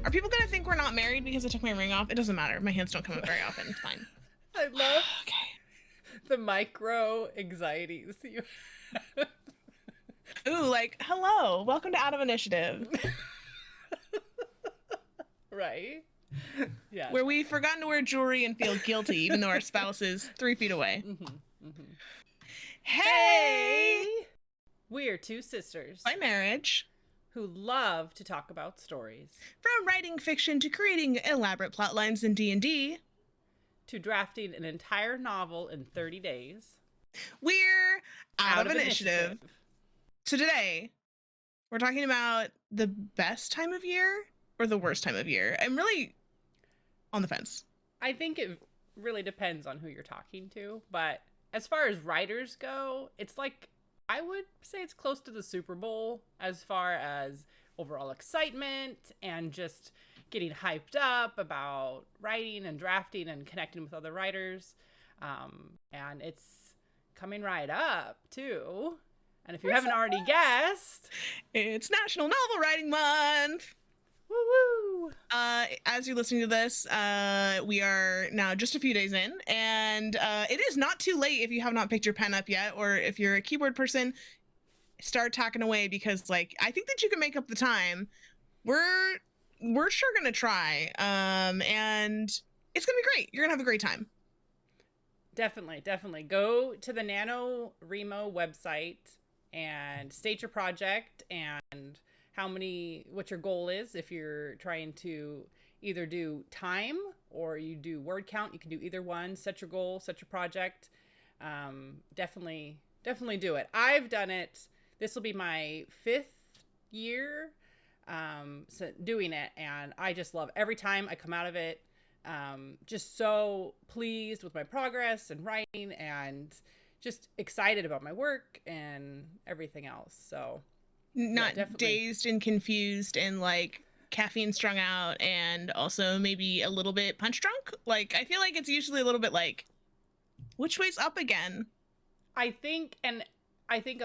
Are people gonna think we're not married because I took my ring off? It doesn't matter. My hands don't come up very often. It's fine. I love Okay. the micro anxieties you have. Ooh, like, hello, welcome to Out of Initiative, Right? Yeah. where we've forgotten to wear jewelry and feel guilty even though our spouse is 3 feet away. Hey! We're two sisters By marriage. who love to talk about stories, From writing fiction to creating elaborate plot lines in D&D, to drafting an entire novel in 30 days. we're Out of Initiative. So today, we're talking about the best time of year or the worst time of year. I'm really on the fence. I think it really depends on who you're talking to, but as far as writers go, it's like, I would say it's close to the Super Bowl as far as overall excitement and just getting hyped up about writing and drafting and connecting with other writers. And it's coming right up, too. And if you haven't already guessed, it's National Novel Writing Month. woo-woo! As you're listening to this, we are now just a few days in, and it is not too late if you have not picked your pen up yet, or if you're a keyboard person, start tacking away, because like I think that you can make up the time. We're sure gonna try, and it's gonna be great. You're gonna have a great time. Definitely. Go to the NaNoWriMo website and state your project and what your goal is. If you're trying to either do time or you do word count, you can do either one. Set your goal, set your project. Definitely do it. I've done it. This will be my 5th year doing it, and I just love every time I come out of it. Just so pleased with my progress and writing, and just excited about my work and everything else. So not dazed and confused and like caffeine strung out, and also maybe a little bit punch drunk. Like I feel like it's usually a little bit like, which way's up again? I think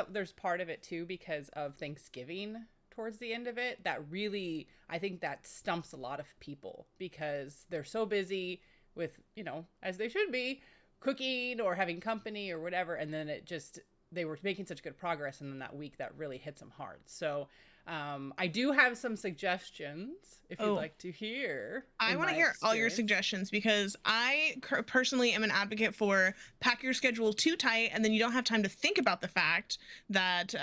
there's part of it too because of Thanksgiving towards the end of it that really, I think that stumps a lot of people because they're so busy with, as they should be, cooking or having company or whatever, and then they were making such good progress, and then that week that really hits them hard. So I do have some suggestions if you'd like to hear. I want to hear all your suggestions, because I personally am an advocate for pack your schedule too tight, and then you don't have time to think about the fact that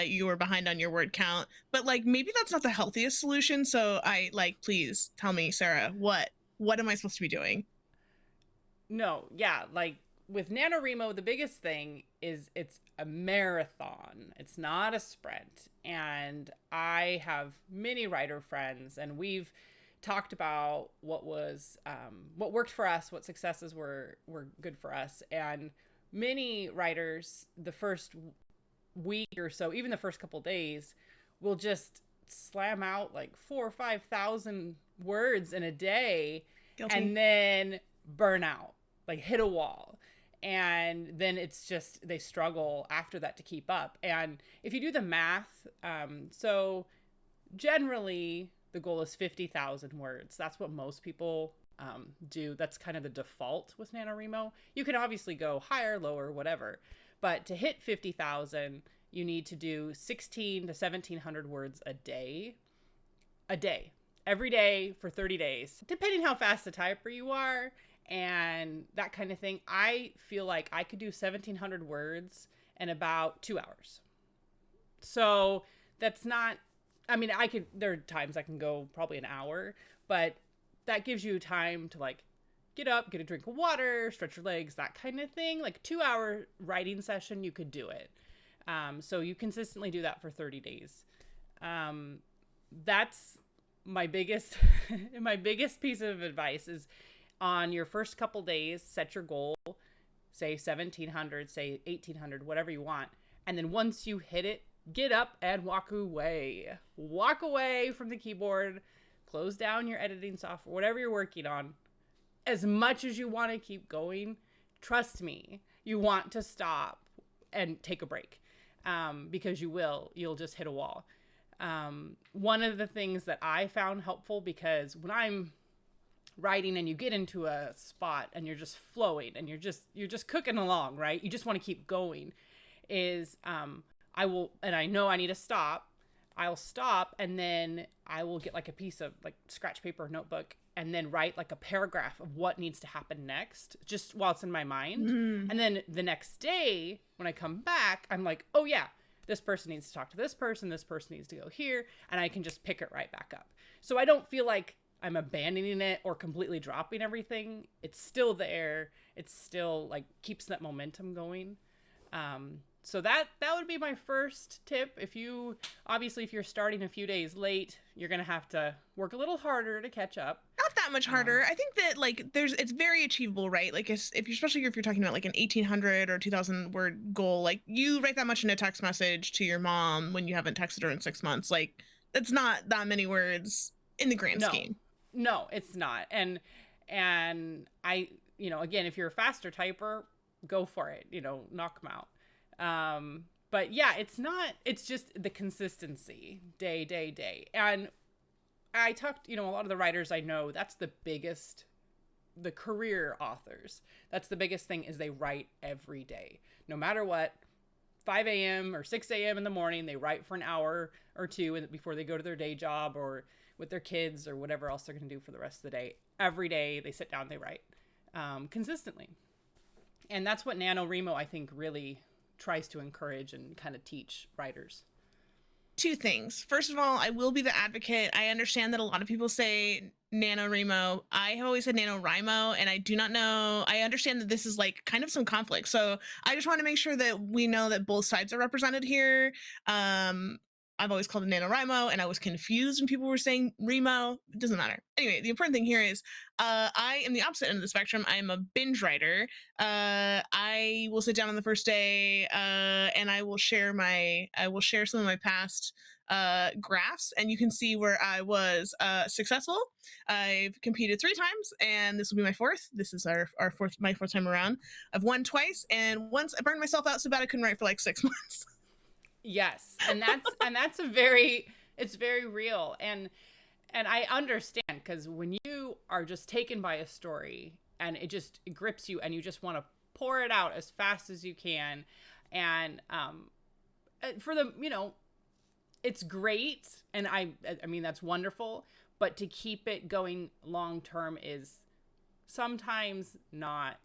you were behind on your word count. But like maybe that's not the healthiest solution. So please tell me, Sarah, what am I supposed to be doing? No, yeah, like with NaNoWriMo, the biggest thing is it's a marathon. It's not a sprint. And I have many writer friends, and we've talked about what worked for us, what successes were good for us. And many writers, the first week or so, even the first couple days, will just slam out like 4,000 or 5,000 words in a day. Guilty. And then burn out, like hit a wall. And then it's just, they struggle after that to keep up. And if you do the math, so generally the goal is 50,000 words. That's what most people do. That's kind of the default with NaNoWriMo. You can obviously go higher, lower, whatever. But to hit 50,000, you need to do 1,600 to 1,700 words a day. Every day for 30 days, depending how fast a typer you are and that kind of thing. I feel like I could do 1,700 words in about 2 hours. So that's not, there are times I can go probably an hour, but that gives you time to like get up, get a drink of water, stretch your legs, that kind of thing. Like 2-hour writing session, you could do it. So you consistently do that for 30 days. That's my biggest piece of advice is on your first couple days, set your goal, say 1,700, say 1,800, whatever you want. And then once you hit it, get up and walk away. Walk away from the keyboard, close down your editing software, whatever you're working on. As much as you want to keep going, trust me, you want to stop and take a break, because you'll just hit a wall. One of the things that I found helpful, because when I'm writing and you get into a spot and you're just flowing and you're just cooking along, right? You just want to keep going, is I will, and I know I need to stop. I'll stop, and then I will get like a piece of like scratch paper or notebook, and then write like a paragraph of what needs to happen next, just while it's in my mind. And then the next day when I come back, I'm like, oh yeah, this person needs to talk to this person needs to go here, and I can just pick it right back up. So I don't feel like I'm abandoning it or completely dropping everything. It's still there. It's still like keeps that momentum going. So that would be my first tip. If you're starting a few days late, you're going to have to work a little harder to catch up. Not that much harder. I think that like it's very achievable, right? Like especially if you're talking about like an 1,800 or 2,000 word goal, like you write that much in a text message to your mom when you haven't texted her in 6 months. Like that's not that many words in the grand scheme. No, it's not. And I, again, if you're a faster typer, go for it, knock them out. But yeah, it's just the consistency day. And I talked, a lot of the writers I know, that's the career authors. That's the biggest thing, is they write every day, no matter what. 5 a.m. or 6 a.m. in the morning, they write for an hour or two before they go to their day job or with their kids or whatever else they're going to do for the rest of the day. Every day they sit down, they write, consistently. And that's what NaNoWriMo, I think, really tries to encourage and kind of teach writers. Two things. First of all, I will be the advocate. I understand that a lot of people say NaNoWriMo. I have always said NaNoWriMo, and I do not know. I understand that this is like kind of some conflict. So I just want to make sure that we know that both sides are represented here. I've always called it NaNoWriMo, and I was confused when people were saying Remo. It doesn't matter. Anyway, the important thing here is I am the opposite end of the spectrum. I am a binge writer. I will sit down on the first day and I will share some of my past graphs, and you can see where I was successful. I've competed 3 times, and this will be my 4th. This is my fourth time around. I've won twice, and once I burned myself out so bad I couldn't write for like 6 months. Yes. And that's it's very real. And I understand, because when you are just taken by a story and it grips you and you just want to pour it out as fast as you can. And, for the, it's great. And I mean, that's wonderful, but to keep it going long-term is sometimes not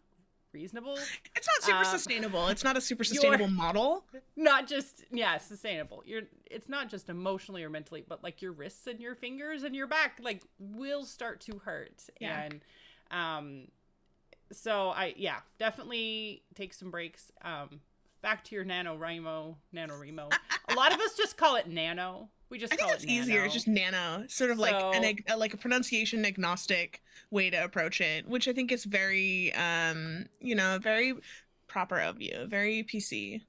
reasonable. It's not super sustainable. It's not a super sustainable model. Not just sustainable. It's not just emotionally or mentally, but like your wrists and your fingers and your back like will start to hurt. Yeah. And so definitely take some breaks. Back to your NaNoWriMo. A lot of us just call it Nano. We just call it Nano. I think it's easier. It's just Nano. Sort of like a pronunciation agnostic way to approach it, which I think is very, very proper of you, very PC.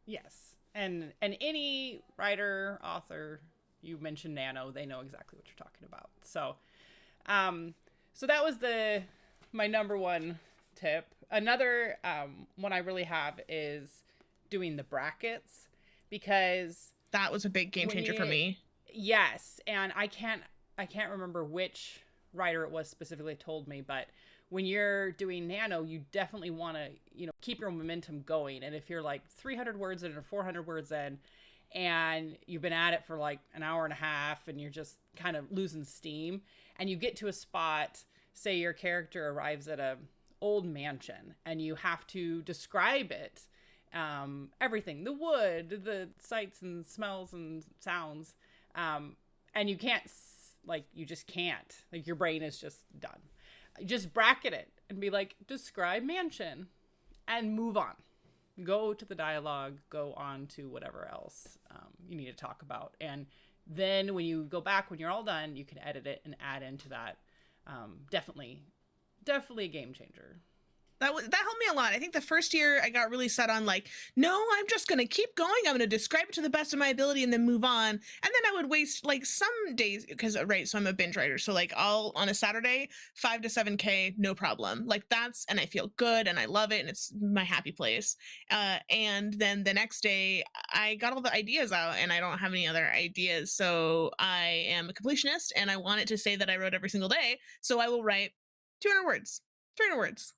Yes. And any writer, author, you mentioned Nano, they know exactly what you're talking about. So, so that was my number one tip. Another one I really have is doing the brackets, because that was a big game changer for me. Yes. And I can't remember which writer it was specifically told me, but when you're doing Nano, you definitely want to, keep your momentum going. And if you're like 300 words in or 400 words in, and you've been at it for like an hour and a half and you're just kind of losing steam, and you get to a spot, say your character arrives at a old mansion and you have to describe it, everything, the wood, the sights and smells and sounds, and you can't, you just can't, your brain is just done. Just bracket it and be like, describe mansion, and move on. Go to the dialogue, go on to whatever else you need to talk about. And then when you go back, when you're all done, you can edit it and add into that. Definitely a game changer. That helped me a lot. I think the first year I got really set on like, no, I'm just going to keep going. I'm going to describe it to the best of my ability and then move on. And then I would waste like some days because, right, so I'm a binge writer. So like I'll on a Saturday, 5 to 7K, no problem. Like that's, and I feel good and I love it and it's my happy place. And then the next day I got all the ideas out and I don't have any other ideas. So I am a completionist and I want it to say that I wrote every single day. So I will write 200 words, 300 words,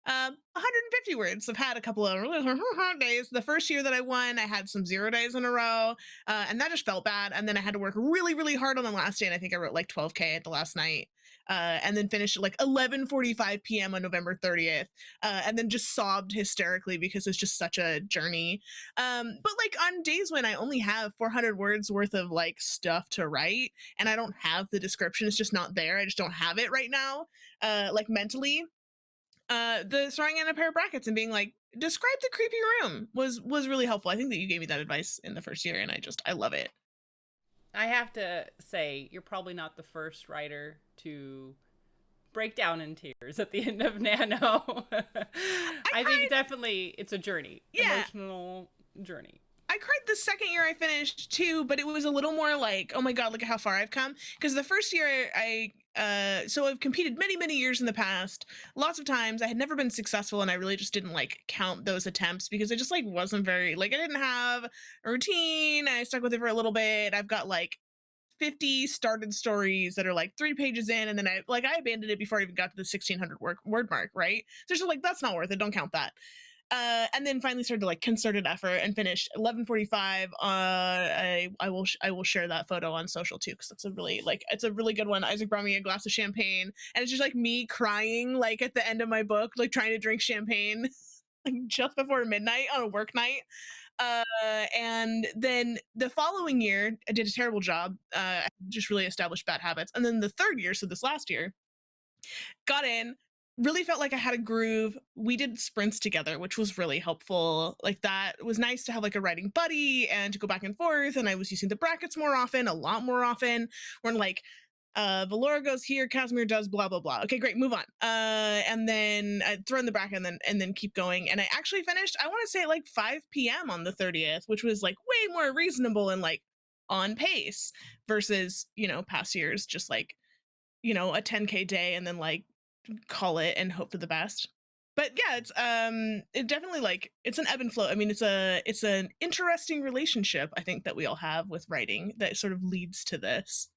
150 words. I've had a couple of really hard days. The first year that I won, I had some 0 days in a row, and that just felt bad. And then I had to work really, really hard on the last day, and I think I wrote like 12K at the last night, and then finished at like 11:45 p.m. on November 30th, and then just sobbed hysterically because it's just such a journey. But like on days when I only have 400 words worth of like stuff to write, and I don't have the description, it's just not there. I just don't have it right now, like mentally, the throwing in a pair of brackets and being like, describe the creepy room was really helpful. I think that you gave me that advice in the first year and I love it. I have to say, you're probably not the first writer to break down in tears at the end of Nano. I think definitely it's a journey, Yeah. emotional journey. I cried the second year I finished too, but it was a little more like, oh my god, look at how far I've come. Because the first year so I've competed many, many years in the past. Lots of times I had never been successful and I really just didn't like count those attempts because I just like wasn't very like I didn't have a routine. I stuck with it for a little bit. I've got like 50 started stories that are like 3 pages in, and then I abandoned it before I even got to the 1600 word mark, right? So just like that's not worth it. Don't count that. And then finally started like concerted effort and finished 11:45. I will share that photo on social too because that's a really like it's a really good one. Isaac brought me a glass of champagne and it's just like me crying like at the end of my book, like trying to drink champagne like just before midnight on a work night. And then the following year I did a terrible job. I just really established bad habits. And then the third year, so this last year, got in, really felt like I had a groove. We did sprints together, which was really helpful. Like that was nice to have like a writing buddy and to go back and forth. And I was using the brackets more often, a lot more often. When like Valora goes here, Casimir does blah blah blah. Okay, great, move on. And then I throw in the bracket and then keep going. And I actually finished, I want to say at like 5 p.m. on the 30th, which was like way more reasonable and like on pace versus, past years, just like, a 10K day and then like call it and hope for the best. But yeah, it definitely like it's an ebb and flow. I mean, it's an interesting relationship I think that we all have with writing that sort of leads to this.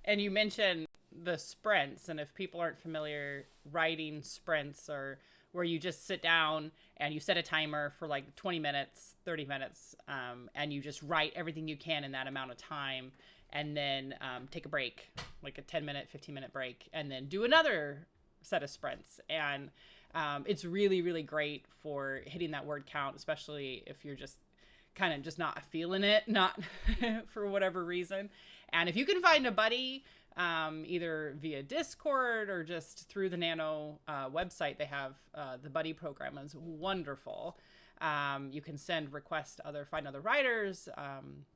And you mentioned the sprints, and if people aren't familiar, writing sprints are where you just sit down and you set a timer for like 20 minutes, 30 minutes, and you just write everything you can in that amount of time, and then take a break, like a 10-minute, 15-minute break, and then do another set of sprints. And it's really, really great for hitting that word count, especially if you're just kind of just not feeling it, not for whatever reason. And if you can find a buddy, either via Discord or just through the Nano website, they have the buddy program is wonderful. You can send requests to find other writers,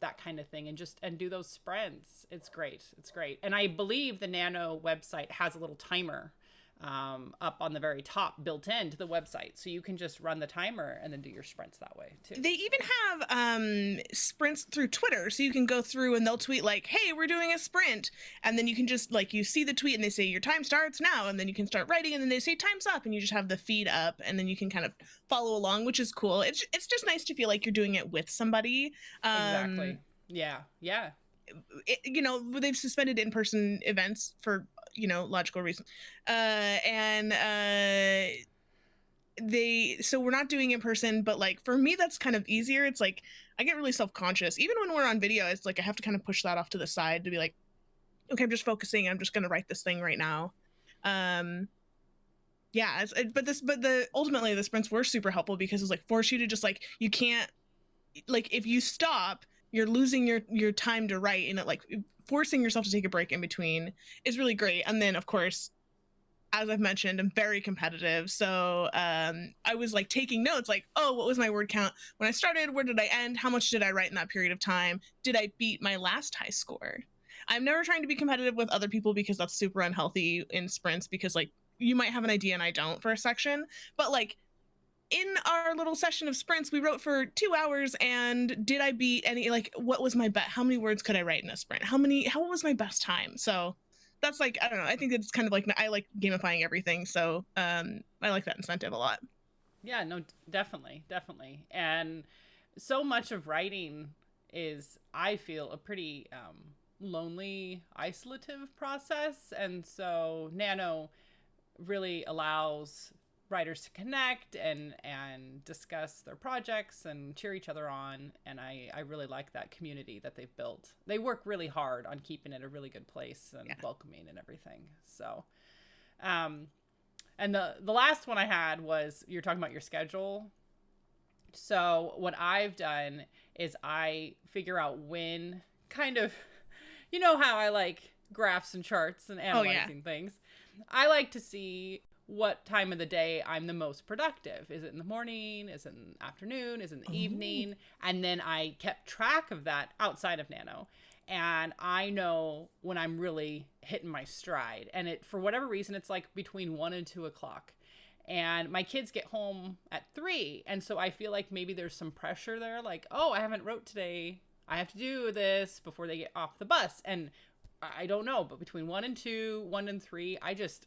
that kind of thing, and do those sprints. It's great. It's great. And I believe the Nano website has a little timer up on the very top built into the website. So you can just run the timer and then do your sprints that way too. They even have sprints through Twitter. So you can go through and they'll tweet like, hey, we're doing a sprint. And then you can just like, you see the tweet and they say your time starts now. And then you can start writing and then they say time's up and you just have the feed up and then you can kind of follow along, which is cool. It's just nice to feel like you're doing it with somebody. Exactly. Yeah. Yeah. They've suspended in-person events for logical reasons, so we're not doing in person, but like for me that's kind of easier. It's like I get really self-conscious even when we're on video. It's like I have to kind of push that off to the side to be like, okay, I'm just focusing, I'm just gonna write this thing right now. Ultimately the sprints were super helpful because it's like force you to just like, you can't, like if you stop you're losing your time to write, and it like forcing yourself to take a break in between is really great. And then of course, as I've mentioned, I'm very competitive. So I was like taking notes like, oh, what was my word count when I started? Where did I end? How much did I write in that period of time? Did I beat my last high score? I'm never trying to be competitive with other people because that's super unhealthy in sprints because like you might have an idea and I don't for a section, but like in our little session of sprints, we wrote for 2 hours. And did I beat any, like, what was my bet? How many words could I write in a sprint? What was my best time? So that's like, I don't know. I think it's kind of like, I like gamifying everything. So I like that incentive a lot. Yeah, no, definitely, definitely. And so much of writing is, I feel, a pretty lonely, isolative process. And so Nano really allows writers to connect and discuss their projects and cheer each other on. And I really like that community that they've built. They work really hard on keeping it a really good place and welcoming and everything. So, and the last one I had was, you're talking about your schedule. So what I've done is I figure out when, kind of, you know how I like graphs and charts and analyzing things. I like to see what time of the day I'm the most productive. Is it in the morning? Is it in the afternoon? Is it in the evening? And then I kept track of that outside of Nano. And I know when I'm really hitting my stride. And it, for whatever reason, it's like between 1 and 2 o'clock. And my kids get home at 3. And so I feel like maybe there's some pressure there. Like, oh, I haven't wrote today. I have to do this before they get off the bus. And I don't know, but between 1 and 2, 1 and 3, I just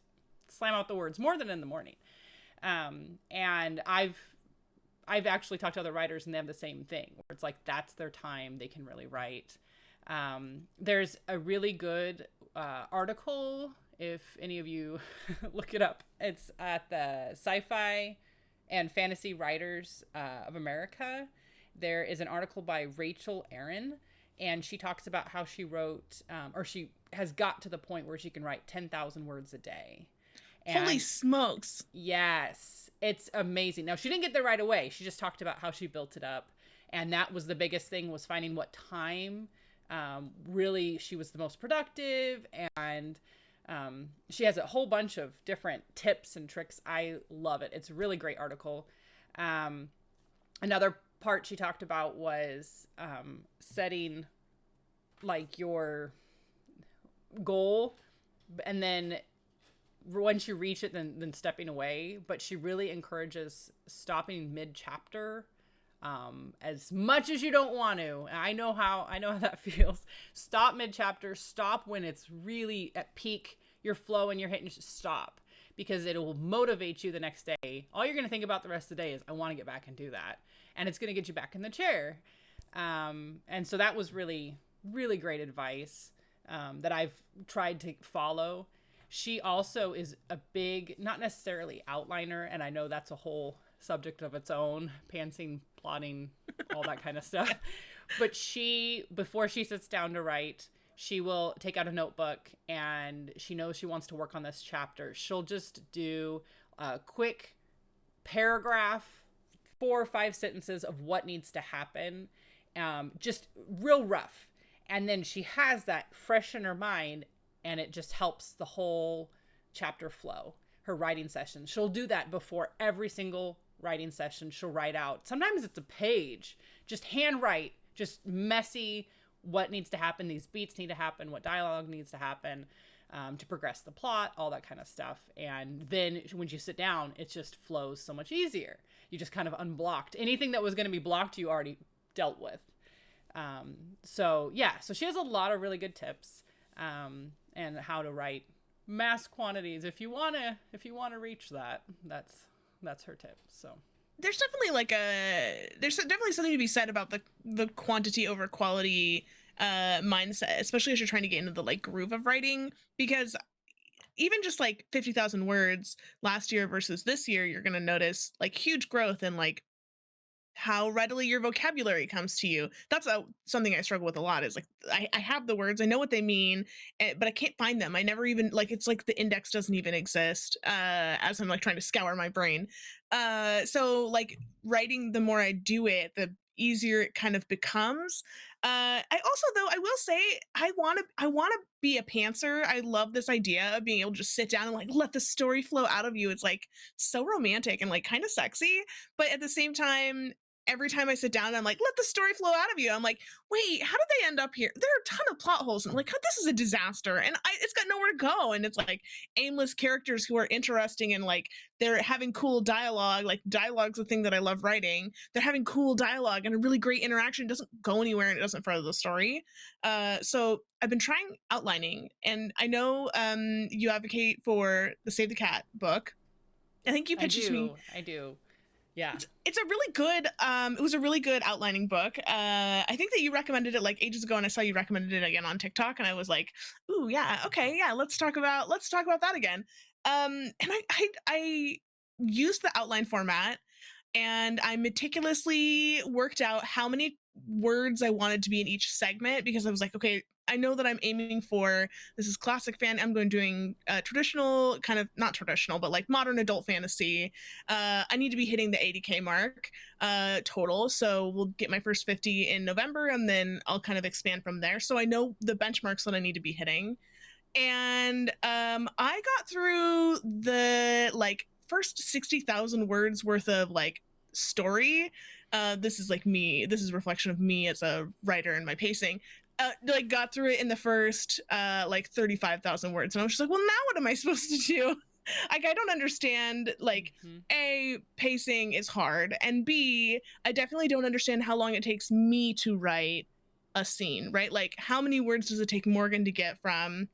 slam out the words more than in the morning. And I've actually talked to other writers and they have the same thing, where it's like, that's their time. They can really write. There's a really good article, if any of you look it up. It's at the Sci-Fi and Fantasy Writers of America. There is an article by Rachel Aaron, and she talks about how she wrote, or she has got to the point where she can write 10,000 words a day. And holy smokes. yes, it's amazing. Now, she didn't get there right away. She just talked about how she built it up. And that was the biggest thing, was finding what time really she was the most productive. And she has a whole bunch of different tips and tricks. I love it. It's a really great article. Another part she talked about was setting like your goal, and then once you reach it, then stepping away. But she really encourages stopping mid-chapter as much as you don't want to. I know how that feels. Stop mid-chapter. Stop when it's really at peak your flow and you're hitting. Just stop, because it will motivate you the next day. All you're going to think about the rest of the day is, I want to get back and do that, and it's going to get you back in the chair. And so that was really, really great advice that I've tried to follow. She also is a big, not necessarily outliner, and I know that's a whole subject of its own, pantsing, plotting, all that kind of stuff. But she, before she sits down to write, she will take out a notebook, and she knows she wants to work on this chapter. She'll just do a quick paragraph, 4 or 5 sentences of what needs to happen, just real rough. And then she has that fresh in her mind, and it just helps the whole chapter flow. Her writing session, she'll do that before every single writing session. She'll write out, sometimes it's a page, just handwrite, just messy, what needs to happen, these beats need to happen, what dialogue needs to happen to progress the plot, all that kind of stuff. And then when you sit down, it just flows so much easier. You just kind of unblocked anything that was going to be blocked, you already dealt with. So she has a lot of really good tips and how to write mass quantities. If you want to reach that, that's her tip. So There's definitely something to be said about the quantity over quality mindset, especially as you're trying to get into the like groove of writing, because even just like 50,000 words last year versus this year, you're going to notice like huge growth in like how readily your vocabulary comes to you. That's something I struggle with a lot, is like I have the words, I know what they mean, but I can't find them. I never even, like, it's like the index doesn't even exist as I'm like trying to scour my brain. So like writing, the more I do it, the easier it kind of becomes. I also, though, I will say, I want to be a pantser. I love this idea of being able to just sit down and like let the story flow out of you. It's like so romantic and like kind of sexy, but at the same time, every time I sit down, I'm like, let the story flow out of you. I'm like, wait, how did they end up here? There are a ton of plot holes. And I'm like, this is a disaster. And it's got nowhere to go. And it's like aimless characters who are interesting and like they're having cool dialogue. Like dialogue's the thing that I love writing. They're having cool dialogue and a really great interaction. It doesn't go anywhere and it doesn't further the story. So I've been trying outlining, and I know you advocate for the Save the Cat book. I think you pitched to me. I do. Yeah. It's a really good it was a really good outlining book. I think that you recommended it like ages ago, and I saw you recommended it again on TikTok, and I was like, ooh, yeah, okay, yeah, let's talk about that again. And I used the outline format, and I meticulously worked out how many words I wanted to be in each segment, because I was like, okay, I know that I'm aiming for, this is classic fan. I'm going doing traditional, kind of not traditional, but like modern adult fantasy. I need to be hitting the 80K mark total. So we'll get my first 50 in November, and then I'll kind of expand from there. So I know the benchmarks that I need to be hitting. And I got through the like first 60,000 words worth of like story. This is like me. This is a reflection of me as a writer and my pacing. Like got through it in the first like 35,000 words, and I was just like, well, now what am I supposed to do? Like, I don't understand. Like, A, pacing is hard, and B, I definitely don't understand how long it takes me to write a scene. Right? Like, how many words does it take Morgan to get from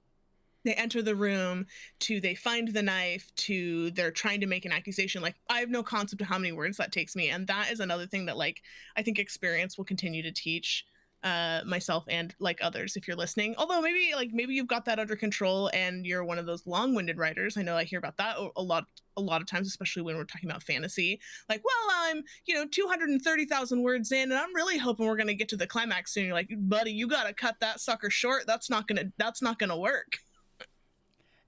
they enter the room to they find the knife to they're trying to make an accusation? Like, I have no concept of how many words that takes me, and that is another thing that like I think experience will continue to teach myself and like others if you're listening. Although maybe you've got that under control and you're one of those long-winded writers. I know I hear about that a lot of times, especially when we're talking about fantasy. Like, well, I'm 230,000 words in, and I'm really hoping we're gonna get to the climax soon. You're like, buddy, you gotta cut that sucker short. That's not gonna work.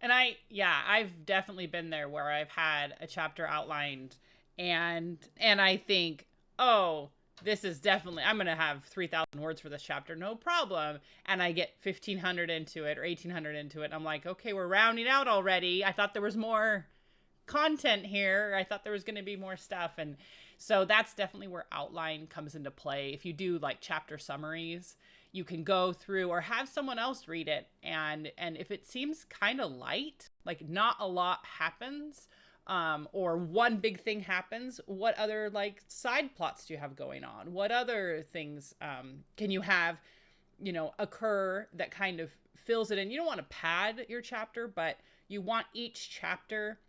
And I've definitely been there where I've had a chapter outlined and I think, oh, this is definitely, I'm going to have 3,000 words for this chapter, no problem. And I get 1,500 into it or 1,800 into it. I'm like, okay, we're rounding out already. I thought there was more content here. I thought there was going to be more stuff. And so that's definitely where outline comes into play. If you do like chapter summaries, you can go through or have someone else read it. And if it seems kind of light, like not a lot happens, or one big thing happens, what other like side plots do you have going on? What other things can you have, occur that kind of fills it in? You don't want to pad your chapter, but you want each chapter,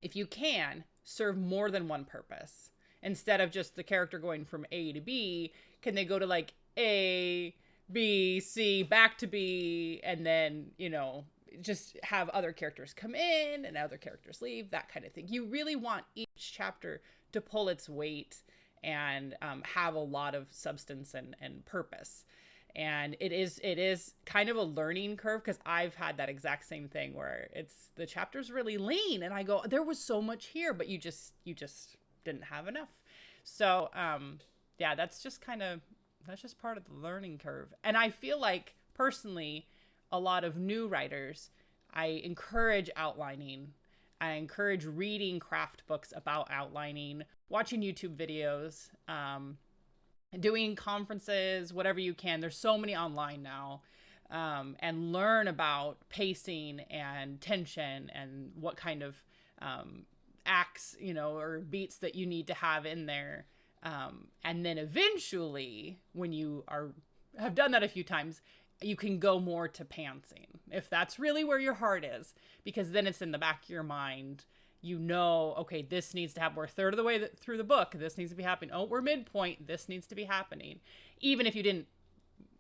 if you can, serve more than one purpose. Instead of just the character going from A to B, can they go to like A, B, C, back to B, and then, just have other characters come in and other characters leave, that kind of thing. You really want each chapter to pull its weight and have a lot of substance and purpose. And it is kind of a learning curve, because I've had that exact same thing where the chapter's really lean and I go, there was so much here, but you just didn't have enough. So that's just part of the learning curve. And I feel like personally, a lot of new writers, I encourage outlining. I encourage reading craft books about outlining, watching YouTube videos, doing conferences, whatever you can. There's so many online now. And learn about pacing and tension and what kind of acts, or beats that you need to have in there. And then eventually, when you have done that a few times, you can go more to pantsing, if that's really where your heart is, because then it's in the back of your mind. Okay, this needs to happen. We're a third of the way through the book. This needs to be happening. Oh, we're midpoint. This needs to be happening. Even if you didn't,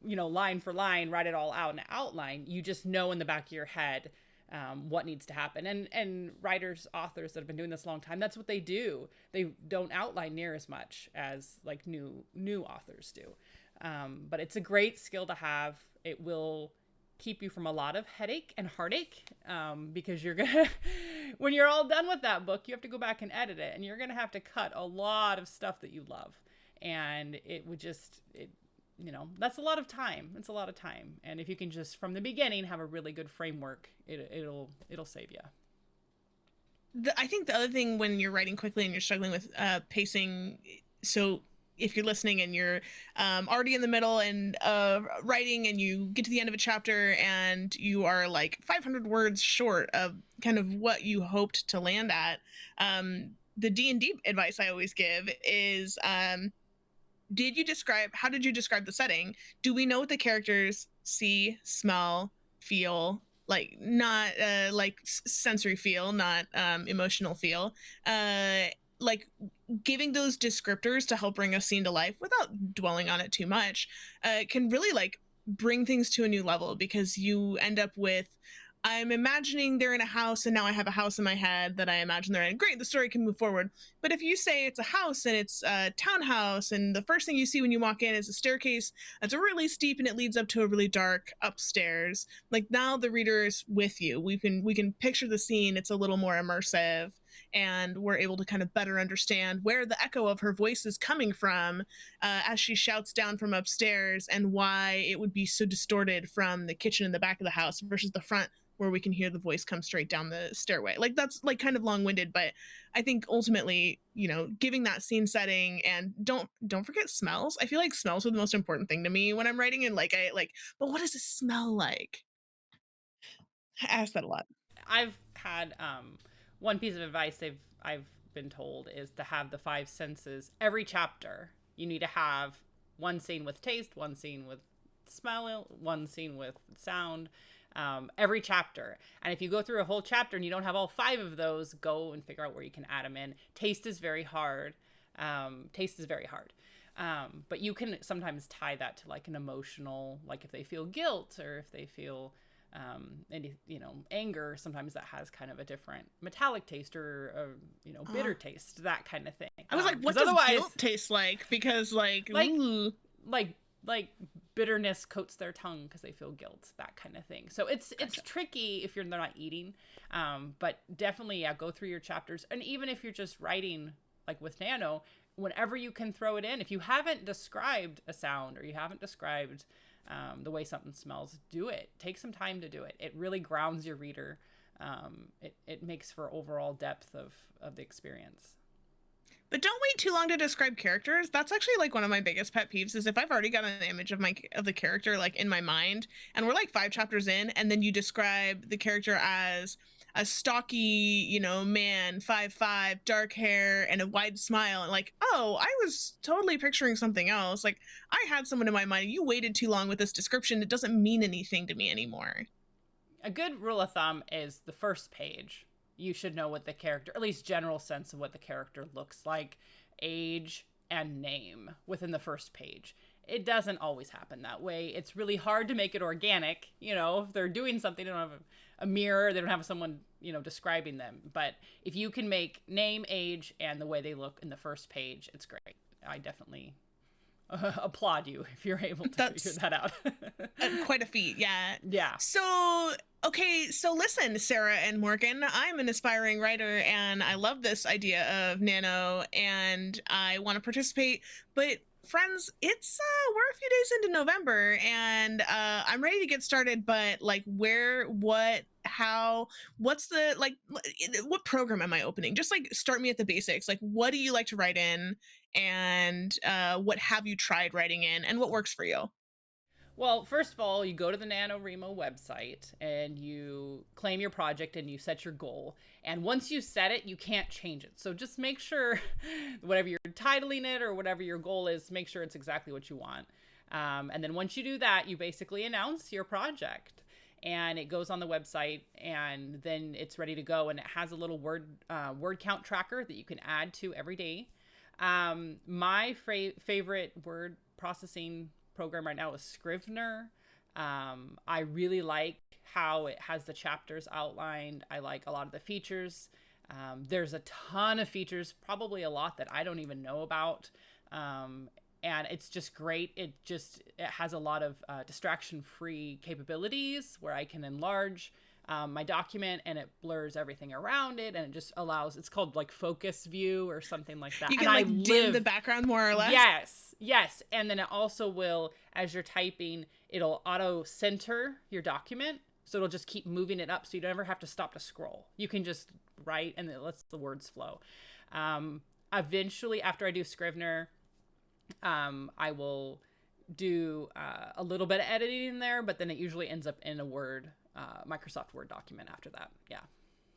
line for line, write it all out in an outline, you just know in the back of your head what needs to happen. And writers, authors that have been doing this a long time, that's what they do. They don't outline near as much as like new authors do. But it's a great skill to have. It will keep you from a lot of headache and heartache, because you're gonna, when you're all done with that book, you have to go back and edit it, and you're gonna have to cut a lot of stuff that you love, and it would that's a lot of time. It's a lot of time, and if you can just from the beginning have a really good framework, it'll save you. I think the other thing when you're writing quickly and you're struggling with pacing, so if you're listening and you're already in the middle and writing, and you get to the end of a chapter and you are like 500 words short of kind of what you hoped to land at, the D&D advice I always give is, how did you describe the setting? Do we know what the characters see, smell, feel, like, not like sensory feel, not emotional feel, like, giving those descriptors to help bring a scene to life without dwelling on it too much, can really like bring things to a new level, because you end up with, I'm imagining they're in a house, and now I have a house in my head that I imagine they're in. Great, the story can move forward. But if you say it's a house and it's a townhouse, and the first thing you see when you walk in is a staircase that's really steep and it leads up to a really dark upstairs, like, now the reader is with you. We can picture the scene. It's a little more immersive, and we're able to kind of better understand where the echo of her voice is coming from, as she shouts down from upstairs, and why it would be so distorted from the kitchen in the back of the house versus the front, where we can hear the voice come straight down the stairway. Like, that's like kind of long-winded, but I think ultimately, giving that scene setting, and don't forget smells. I feel like smells are the most important thing to me when I'm writing, and like, I like, but what does it smell like? I ask that a lot. I've had one piece of advice I've been told is to have the five senses every chapter. You need to have one scene with taste, one scene with smell, one scene with sound, every chapter. And if you go through a whole chapter and you don't have all five of those, go and figure out where you can add them in. Taste is very hard. Taste is very hard. But you can sometimes tie that to like an emotional, like if they feel guilt or if they feel anger. Sometimes that has kind of a different metallic taste or bitter taste, that kind of thing. I was like, what does guilt taste like? Because like ooh. like bitterness coats their tongue because they feel guilt, that kind of thing. So it's tricky if they're not eating, but definitely go through your chapters. And even if you're just writing like with Nano, whenever you can throw it in, if you haven't described a sound or you haven't described the way something smells, do it. Take some time to do it. It really grounds your reader. It makes for overall depth of the experience. But don't wait too long to describe characters. That's actually like one of my biggest pet peeves, is if I've already got an image of the character like in my mind, and we're like 5 chapters in, and then you describe the character as a stocky, man, 5'5", dark hair, and a wide smile, and like, oh, I was totally picturing something else. Like, I had someone in my mind. You waited too long with this description. It doesn't mean anything to me anymore. A good rule of thumb is the first page. You should know what the character, at least general sense of what the character looks like, age, and name within the first page. It doesn't always happen that way. It's really hard to make it organic. If they're doing something, they don't have a mirror, they don't have someone, describing them. But if you can make name, age, and the way they look in the first page, it's great. I definitely applaud you if you're able to figure that out. Quite a feat, yeah. Yeah. So, okay, so listen, Sarah and Morgan, I'm an aspiring writer, and I love this idea of Nano, and I want to participate, but friends, it's we're a few days into November, and I'm ready to get started, but like, where, what, how, what's the, like, what program am I opening? Just like start me at the basics. Like, what do you like to write in, and what have you tried writing in, and what works for you? Well, first of all, you go to the NaNoWriMo website and you claim your project and you set your goal. And once you set it, you can't change it. So just make sure whatever you're titling it or whatever your goal is, make sure it's exactly what you want. And then once you do that, you basically announce your project. And it goes on the website, and then it's ready to go. And it has a little word count tracker that you can add to every day. My favorite word processing program right now is Scrivener. I really like how it has the chapters outlined. I like a lot of the features. There's a ton of features, probably a lot that I don't even know about. And it's just great. It has a lot of distraction-free capabilities where I can enlarge my document and it blurs everything around it, and it just allows, it's called like focus view or something like that. You can like dim the background more or less. Yes. And then it also will, as you're typing, it'll auto center your document. So it'll just keep moving it up so you never have to stop to scroll. You can just write and it lets the words flow. Eventually, after I do Scrivener, I will do a little bit of editing in there, but then it usually ends up in a Microsoft Word document after that. Yeah.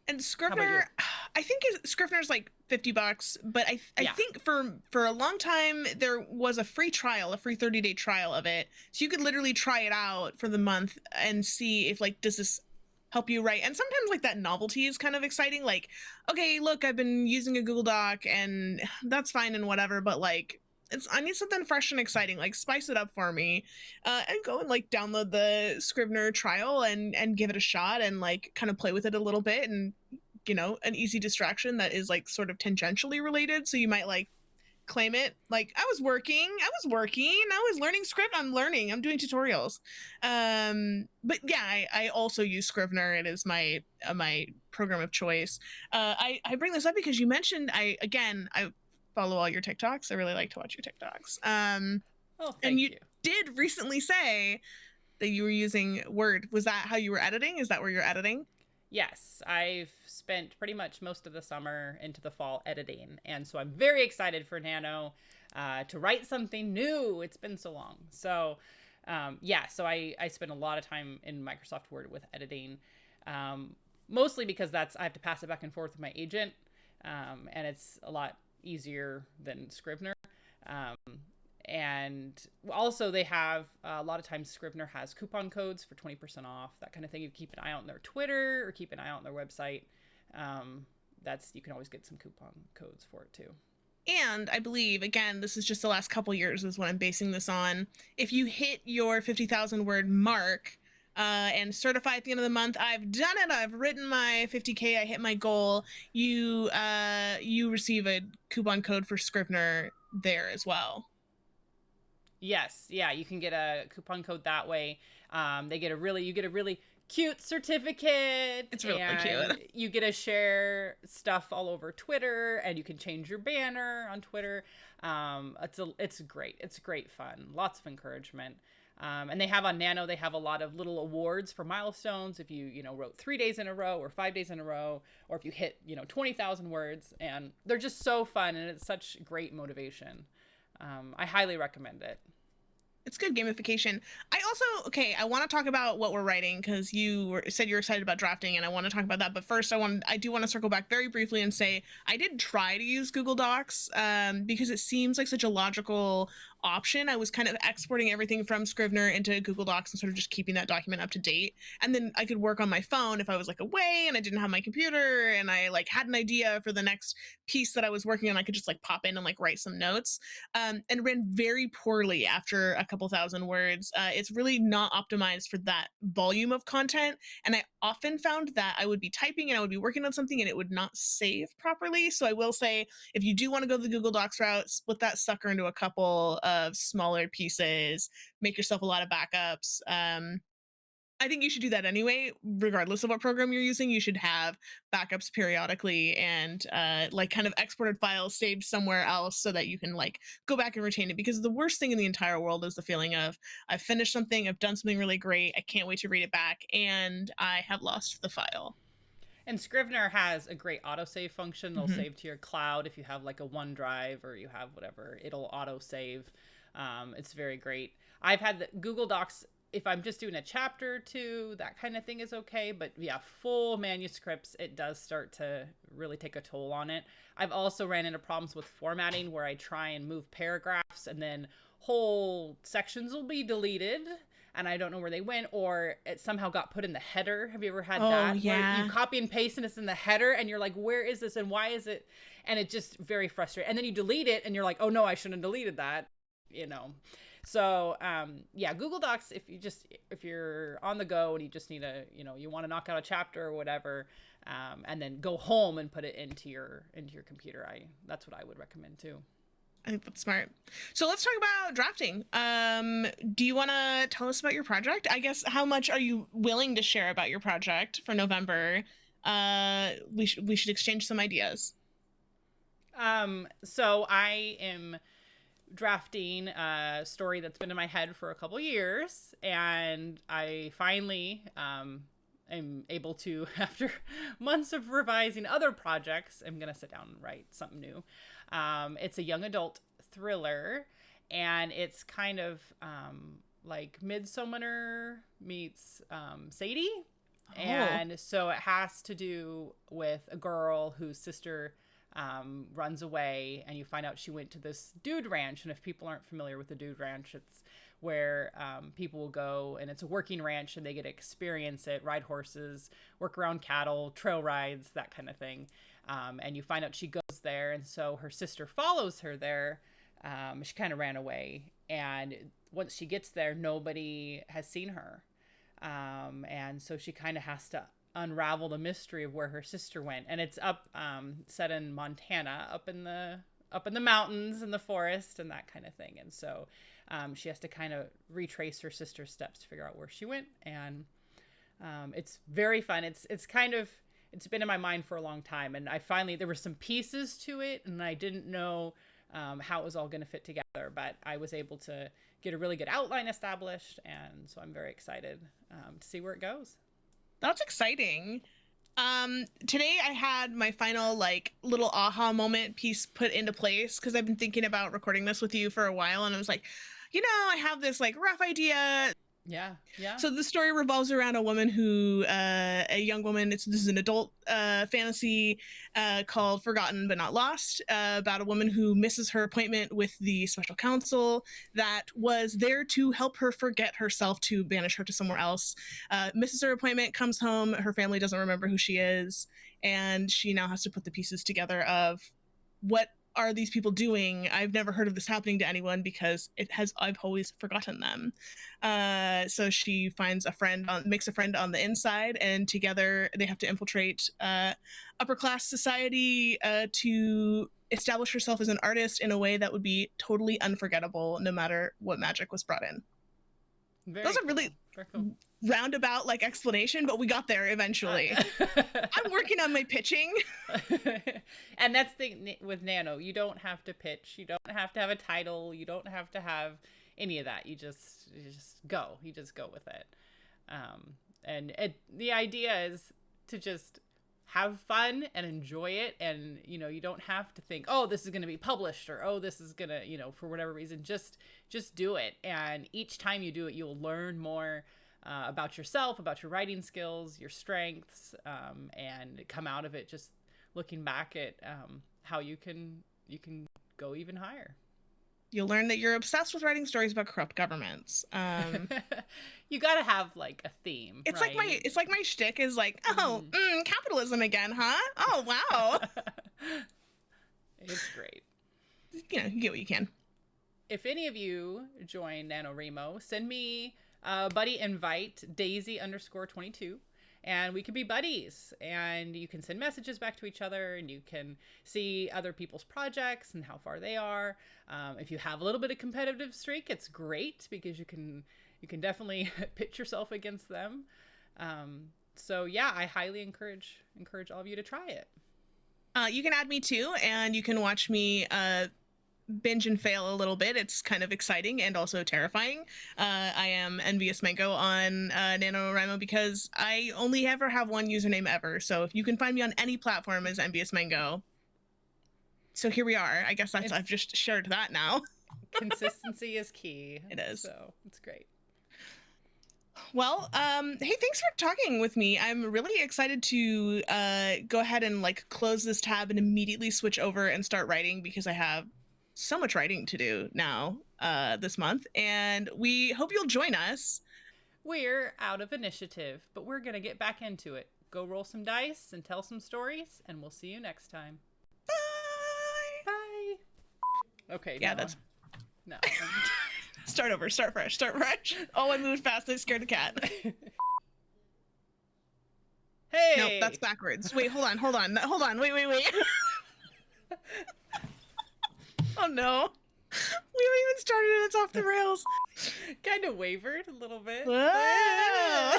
And How about you? Scrivener, I think Scrivener's like $50, but I Yeah. think for a long time there was a free trial, a free 30-day trial of it, so you could literally try it out for the month and see if like does this help you write. And sometimes like that novelty is kind of exciting. Like, okay, look, I've been using a Google Doc and that's fine and whatever, but like I need something fresh and exciting. Like spice it up for me, and go and like download the Scrivener trial and give it a shot and like kind of play with it a little bit and an easy distraction that is like sort of tangentially related. So you might like claim it like I was learning script, I'm doing tutorials. But yeah, I also use Scrivener. It is my program of choice. I bring this up because you mentioned I follow all your TikToks. I really like to watch your TikToks. Oh, And thank you you. did recently say that you were using Word. Was that how you were editing? Is that where you're editing? Yes, I've spent pretty much most of the summer into the fall editing, and so I'm very excited for Nano to write something new. It's been so long. So, yeah, so I spend a lot of time in Microsoft Word with editing, mostly because I have to pass it back and forth with my agent, and it's a lot easier than Scrivener. Um, and also they have a lot of times Scrivener has coupon codes for 20% off, that kind of thing. You keep an eye out on their Twitter or keep an eye out on their website. You can always get some coupon codes for it too. And I believe, again, this is just the last couple years is what I'm basing this on. If you hit your 50,000 word mark and certify at the end of the month, I've done it. I've written my 50K. I hit my goal. You receive a coupon code for Scrivener there as well. Yes, yeah, you can get a coupon code that way. You get a really cute certificate, It's really and cute. you get to share stuff all over Twitter, and you can change your banner on Twitter. It's great. It's great fun. Lots of encouragement. And they have on Nano, they have a lot of little awards for milestones. If you wrote 3 days in a row or 5 days in a row, or if you hit 20,000 words, and they're just so fun, and it's such great motivation. I highly recommend it. It's good gamification. I want to talk about what we're writing because said you're excited about drafting, and I want to talk about that. But first, I do want to circle back very briefly and say I did try to use Google Docs because it seems like such a logical option. I was kind of exporting everything from Scrivener into Google Docs and sort of just keeping that document up to date. And then I could work on my phone if I was like away and I didn't have my computer and I like had an idea for the next piece that I was working on. I could just like pop in and like write some notes. And ran very poorly after a couple thousand words. It's really not optimized for that volume of content. And I often found that I would be typing and I would be working on something and it would not save properly. So I will say, if you do want to go the Google Docs route, split that sucker into a couple of smaller pieces, make yourself a lot of backups. I think you should do that anyway, regardless of what program you're using. You should have backups periodically and like kind of exported files saved somewhere else so that you can like go back and retain it. Because the worst thing in the entire world is the feeling of I've finished something, I've done something really great, I can't wait to read it back, and I have lost the file. And Scrivener has a great autosave function. They'll Mm-hmm. save to your cloud if you have like a OneDrive or you have whatever. It'll autosave. It's very great. I've had the Google Docs. If I'm just doing a chapter or two, that kind of thing is okay. But yeah, full manuscripts, it does start to really take a toll on it. I've also ran into problems with formatting where I try and move paragraphs and then whole sections will be deleted and I don't know where they went, or it somehow got put in the header. Have you ever had Oh that? Where you yeah. copy and paste and it's in the header and you're like, where is this and why is it? And it's just very frustrating. And then you delete it and you're like, oh no, I shouldn't have deleted that, you know. So yeah, Google Docs, if you're on the go and you just need you want to knock out a chapter or whatever, and then go home and put it into your computer, that's what I would recommend too. I think that's smart. So let's talk about drafting. Do you want to tell us about your project? I guess how much are you willing to share about your project for November? We should exchange some ideas. So I am drafting a story that's been in my head for a couple years, and I finally am able to, after months of revising other projects, I'm gonna sit down and write something new. It's a young adult thriller, and it's kind of like Midsummer meets Sadie. And so it has to do with a girl whose sister runs away, and you find out she went to this dude ranch. And if people aren't familiar with the dude ranch, it's where people will go, and it's a working ranch, and they get to experience it, ride horses, work around cattle, trail rides, that kind of thing. And you find out she goes there, and so her sister follows her there. She kind of ran away, and once she gets there, nobody has seen her. And so she kind of has to unravel the mystery of where her sister went. And it's up, set in Montana, up in the mountains and the forest and that kind of thing. And so she has to kind of retrace her sister's steps to figure out where she went. And it's very fun. It's been in my mind for a long time. And there were some pieces to it, and I didn't know how it was all going to fit together, but I was able to get a really good outline established, and so I'm very excited to see where it goes. That's exciting. Today I had my final little aha moment piece put into place, because I've been thinking about recording this with you for a while, and I was like, I have this rough idea. Yeah. So the story revolves around a woman a young woman, this is an adult fantasy called Forgotten But Not Lost, about a woman who misses her appointment with the special counsel that was there to help her forget herself, to banish her to somewhere else. Misses her appointment, comes home, her family doesn't remember who she is, and she now has to put the pieces together of what are these people doing? I've never heard of this happening to anyone, because I've always forgotten them. So she makes a friend on the inside, and together they have to infiltrate upper class society to establish herself as an artist in a way that would be totally unforgettable, no matter what magic was brought in. Those are really roundabout explanation, but we got there eventually. I'm working on my pitching. And that's the with Nano, you don't have to pitch, you don't have to have a title, you don't have to have any of that. You just go with it. And the idea is to just have fun and enjoy it, and you don't have to think, oh, this is going to be published, or oh, this is going to, for whatever reason, just do it. And each time you do it, you'll learn more about yourself, about your writing skills, your strengths, and come out of it just looking back at how you can go even higher. You'll learn that you're obsessed with writing stories about corrupt governments. You gotta have a theme. It's right? like my shtick is capitalism again, huh? Oh wow. It's great. You get what you can. If any of you join NaNoWriMo, send me a buddy invite, Daisy_22. And we can be buddies, and you can send messages back to each other, and you can see other people's projects and how far they are. If you have a little bit of competitive streak, it's great, because you can definitely pitch yourself against them. So yeah, I highly encourage all of you to try it. You can add me too, and you can watch me binge and fail a little bit. It's kind of exciting and also terrifying. I am Envious Mango on NaNoWriMo, because I only ever have one username ever. So if you can find me on any platform as Envious Mango. So here we are. I guess I've just shared that now. Consistency is key. It is. So it's great. Well, hey, thanks for talking with me. I'm really excited to go ahead and close this tab and immediately switch over and start writing, because I have so much writing to do now this month, and we hope you'll join us. We're out of initiative, but we're gonna get back into it. Go roll some dice and tell some stories, and we'll see you next time. Bye. Okay. Yeah, no. Start over. Start fresh. Oh, I moved fast. I scared the cat. Hey. Nope, that's backwards. Wait, hold on. Wait. Oh no. We haven't even started and it's off the rails. Kind of wavered a little bit. Whoa.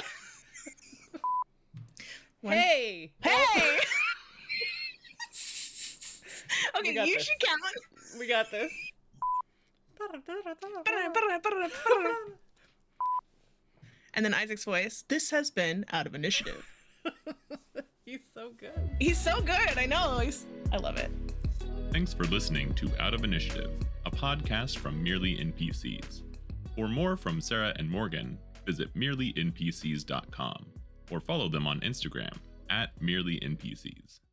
Hey! Okay, you should count. We got this. And then Isaac's voice, this has been Out of Initiative. He's so good. I know. I love it. Thanks for listening to Out of Initiative, a podcast from Merely NPCs. For more from Sarah and Morgan, visit merelynpcs.com or follow them on Instagram @merelynpcs.